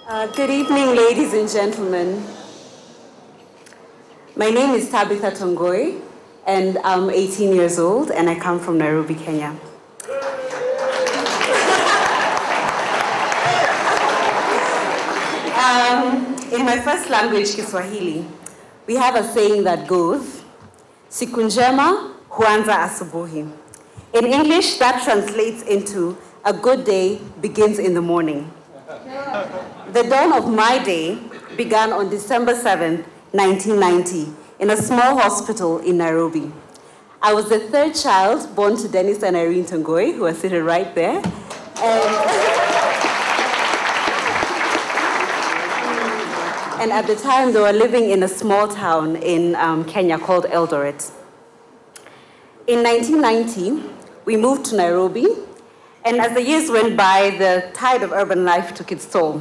Good evening, ladies and gentlemen. My name is Tabitha Tongoi, and I'm 18 years old, and I come from Nairobi, Kenya. In my first language, Kiswahili, we have a saying that goes, Siku njema huanza asubuhi. In English, that translates into, a good day begins in the morning. The dawn of my day began on December 7th, 1990, in a small hospital in Nairobi. I was the third child born to Dennis and Irene Tongoi, who are seated right there. And at the time, they were living in a small town in Kenya called Eldoret. In 1990, we moved to Nairobi, and as the years went by, the tide of urban life took its toll.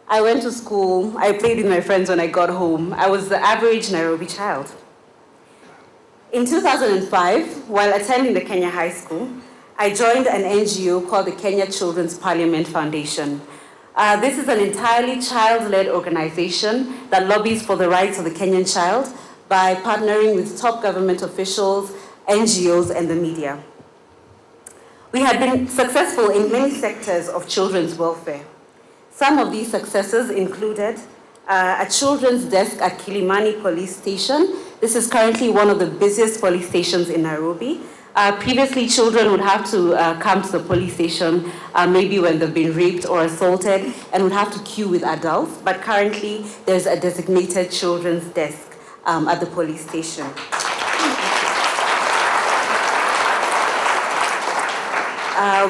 I went to school, I played with my friends when I got home. I was the average Nairobi child. In 2005, while attending the Kenya High School, I joined an NGO called the Kenya Children's Parliament Foundation. This is an entirely child-led organization that lobbies for the rights of the Kenyan child by partnering with top government officials, NGOs, and the media. We have been successful in many sectors of children's welfare. Some of these successes included a children's desk at Kilimani Police Station. This is currently one of the busiest police stations in Nairobi. Previously, children would have to come to the police station maybe when they've been raped or assaulted and would have to queue with adults, but currently there's a designated children's desk at the police station.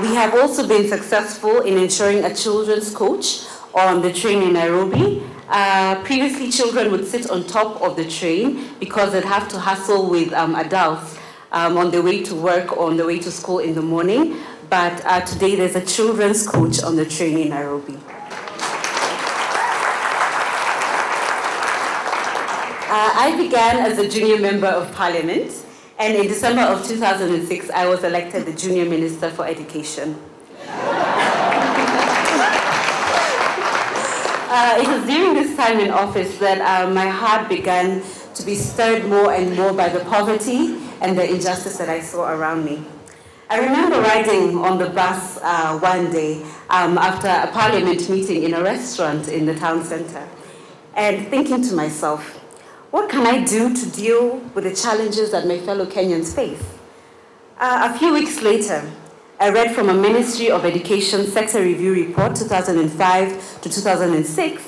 We have also been successful in ensuring a children's coach on the train in Nairobi. Previously, children would sit on top of the train because they'd have to hustle with adults on their way to work or on the way to school in the morning. But today, there's a children's coach on the train in Nairobi. I began as a junior member of parliament. And in December of 2006, I was elected the Junior Minister for Education. It was during this time in office that my heart began to be stirred more and more by the poverty and the injustice that I saw around me. I remember riding on the bus one day after a parliament meeting in a restaurant in the town center and thinking to myself, what can I do to deal with the challenges that my fellow Kenyans face? A few weeks later, I read from a Ministry of Education Sector Review Report 2005 to 2006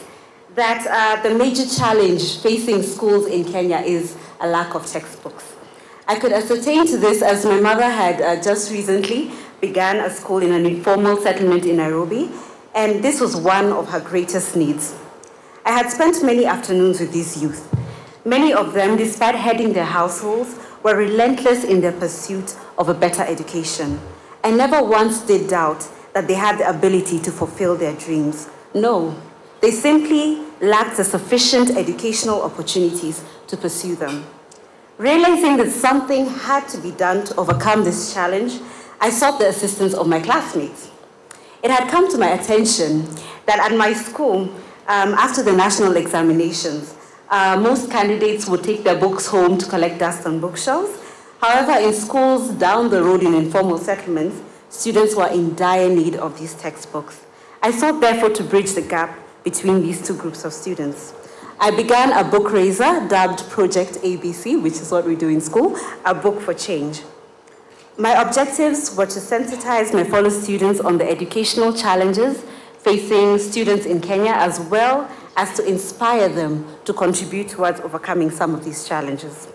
that the major challenge facing schools in Kenya is a lack of textbooks. I could ascertain to this as my mother had just recently began a school in an informal settlement in Nairobi, and this was one of her greatest needs. I had spent many afternoons with these youth. Many of them, despite heading their households, were relentless in their pursuit of a better education. I never once did doubt that they had the ability to fulfill their dreams. No, they simply lacked the sufficient educational opportunities to pursue them. Realizing that something had to be done to overcome this challenge, I sought the assistance of my classmates. It had come to my attention that at my school, after the national examinations, most candidates would take their books home to collect dust on bookshelves. However, in schools down the road in informal settlements, students were in dire need of these textbooks. I sought therefore to bridge the gap between these two groups of students. I began a book raiser dubbed Project ABC, which is what we do in school, a book for change. My objectives were to sensitize my fellow students on the educational challenges facing students in Kenya, as well as to inspire them to contribute towards overcoming some of these challenges.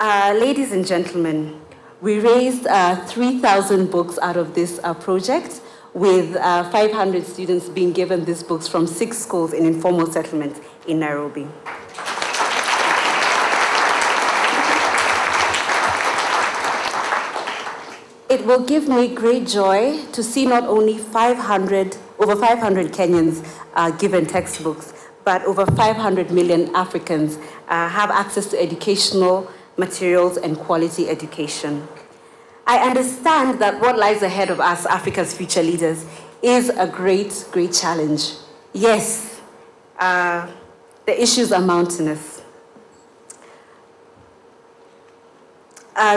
Ladies and gentlemen, we raised 3,000 books out of this project, with 500 students being given these books from 6 schools in informal settlements in Nairobi. It will give me great joy to see not only over 500 Kenyans given textbooks, but over 500 million Africans have access to educational materials and quality education. I understand that what lies ahead of us, Africa's future leaders, is a great, great challenge. Yes, the issues are mountainous.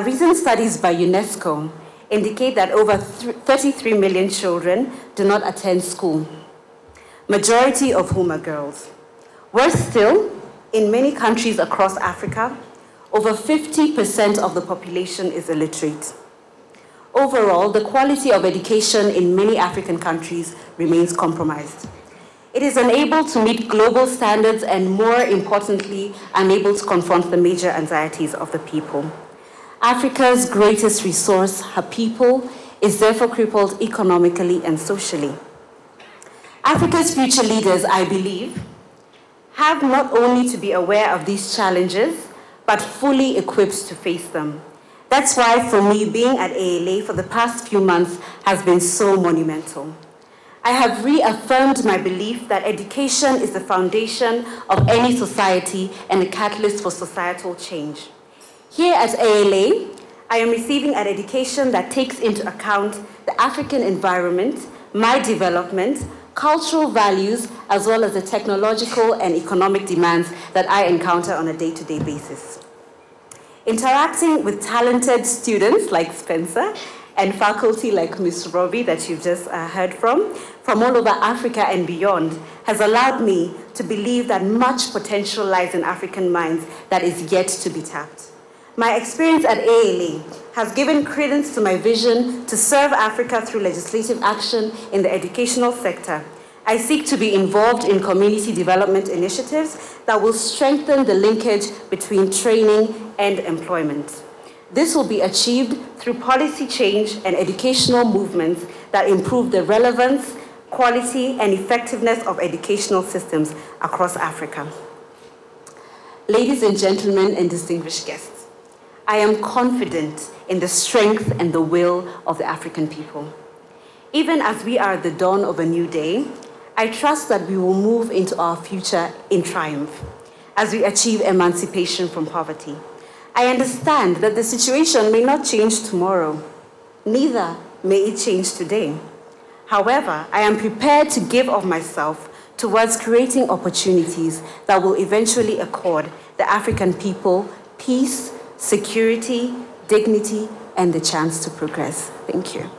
Recent studies by UNESCO indicate that over 33 million children do not attend school, majority of whom are girls. Worse still, in many countries across Africa, over 50% of the population is illiterate. Overall, the quality of education in many African countries remains compromised. It is unable to meet global standards and, more importantly, unable to confront the major anxieties of the people. Africa's greatest resource, her people, is therefore crippled economically and socially. Africa's future leaders, I believe, have not only to be aware of these challenges, but fully equipped to face them. That's why, for me, being at ALA for the past few months has been so monumental. I have reaffirmed my belief that education is the foundation of any society and a catalyst for societal change. Here at ALA, I am receiving an education that takes into account the African environment, my development, cultural values, as well as the technological and economic demands that I encounter on a day-to-day basis. Interacting with talented students like Spencer and faculty like Ms. Robbie that you've just heard from all over Africa and beyond, has allowed me to believe that much potential lies in African minds that is yet to be tapped. My experience at ALA has given credence to my vision to serve Africa through legislative action in the educational sector. I seek to be involved in community development initiatives that will strengthen the linkage between training and employment. This will be achieved through policy change and educational movements that improve the relevance, quality, and effectiveness of educational systems across Africa. Ladies and gentlemen and distinguished guests, I am confident in the strength and the will of the African people. Even as we are at the dawn of a new day, I trust that we will move into our future in triumph as we achieve emancipation from poverty. I understand that the situation may not change tomorrow, neither may it change today. However, I am prepared to give of myself towards creating opportunities that will eventually accord the African people peace, security, dignity, and the chance to progress. Thank you.